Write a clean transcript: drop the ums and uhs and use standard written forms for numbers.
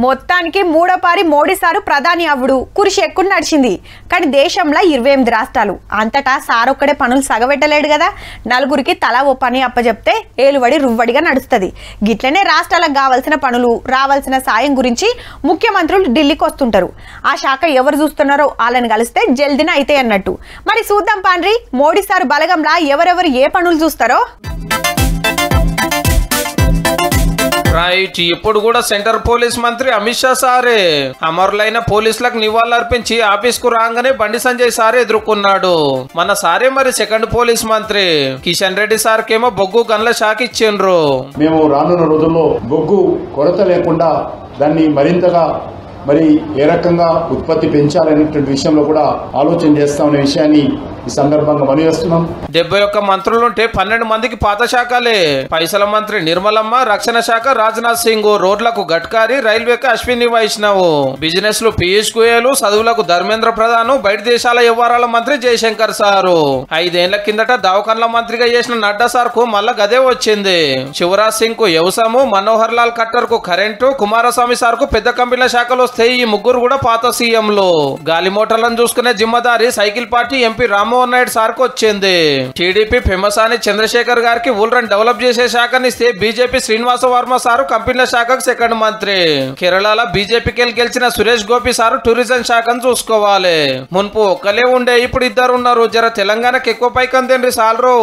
మొత్తానికి మూడోపారి మోడీ సారు ప్రధాని అవ్వుడు కురిసి ఎక్కువ నడిచింది. కానీ దేశంలో 28 రాష్ట్రాలు అంతటా సారొక్కడే పనులు సగబెట్టలేడు కదా. నలుగురికి తలా ఓ పని అప్పచెప్తే ఏలువడి రువ్వడిగా నడుస్తుంది. గిట్లనే రాష్ట్రాలకు కావాల్సిన పనులు రావాల్సిన సాయం గురించి ముఖ్యమంత్రులు ఢిల్లీకి వస్తుంటారు. ఆ శాఖ ఎవరు చూస్తున్నారో వాళ్ళని కలిస్తే జల్దిన అయితే అన్నట్టు. మరి చూద్దాం పాండ్రి మోడీ సారు బలగంలా ఎవరెవరు ఏ పనులు చూస్తారో. రైట్, ఇప్పుడు కూడా సెంటర్ పోలీస్ మంత్రి అమిత్ షా సారే అమరులైన పోలీసులకు నివాళులర్పించి ఆఫీస్ కు రాగానే బండి సంజయ్ సార్ ఎదుర్కొన్నాడు. మన సారే మరి సెకండ్ పోలీస్ మంత్రి కిషన్ రెడ్డి సార్ కేమో బొగ్గు గన్ల షాక్ ఇచ్చిండ్రు. మేము రానున్న రోజుల్లో బొగ్గు కొరత లేకుండా దాన్ని మరింతగా మరి ఏ రకంగా ఉత్పత్తి పెంచాలనేటువంటి విషయంలో కూడా ఆలోచన చేస్తామనే విషయాన్ని ఈ సందర్భంగా మనవిస్తున్నాం. 71 మంత్రులుంటే 12 మందికి పాత శాఖలే. పైసల మంత్రి నిర్మలమ్మ, రక్షణ శాఖ రాజ్నాథ్ సింగ్, రోడ్లకు గడ్కారీ, రైల్వేకి అశ్విని వైష్ణవ్, బిజినెస్ లు పీయూష్ గోయల్, చదువులకు ధర్మేంద్ర ప్రధాన్, బయట దేశాల వ్యవహారాల మంత్రి జయశంకర్ సారు. 5 ఏళ్ల కిందట దవాఖాన్ల మంత్రిగా చేసిన నడ్డా సార్ కు మళ్ళా గదే వచ్చింది. శివరాజ్ సింగ్ కు వ్యవసాయము, మనోహర్ లాల్ ఖట్టర్ కు కరెంటు, కుమారస్వామి సార్ కు పెద్ద కంపెనీల శాఖలు వస్తాయి. ఈ ముగ్గురు కూడా పాత సీఎంలు. గాలి మోటార్లను చూసుకునే జిమ్మదారి cycle party MP Rammohan Naidu sir కు వచ్చింది. టీడీపీ ఫేమస్ అని చంద్రశేఖర్ గారికి ఊళ్ళని డెవలప్ చేసే శాఖనిస్తే బీజేపీ శ్రీనివాస వర్మ సారు కంపెనీల శాఖకు సెకండ్ మంత్రి. కేరళలో బీజేపీకి గెలిచిన సురేష్ గోపి సారు టూరిజం శాఖను చూసుకోవాలి. మున్పు ఒక్కలే ఉండే, ఇప్పుడు 2 ఉన్నారు. జర తెలంగాణకి ఎక్కువ పైకందేండి సాలరు.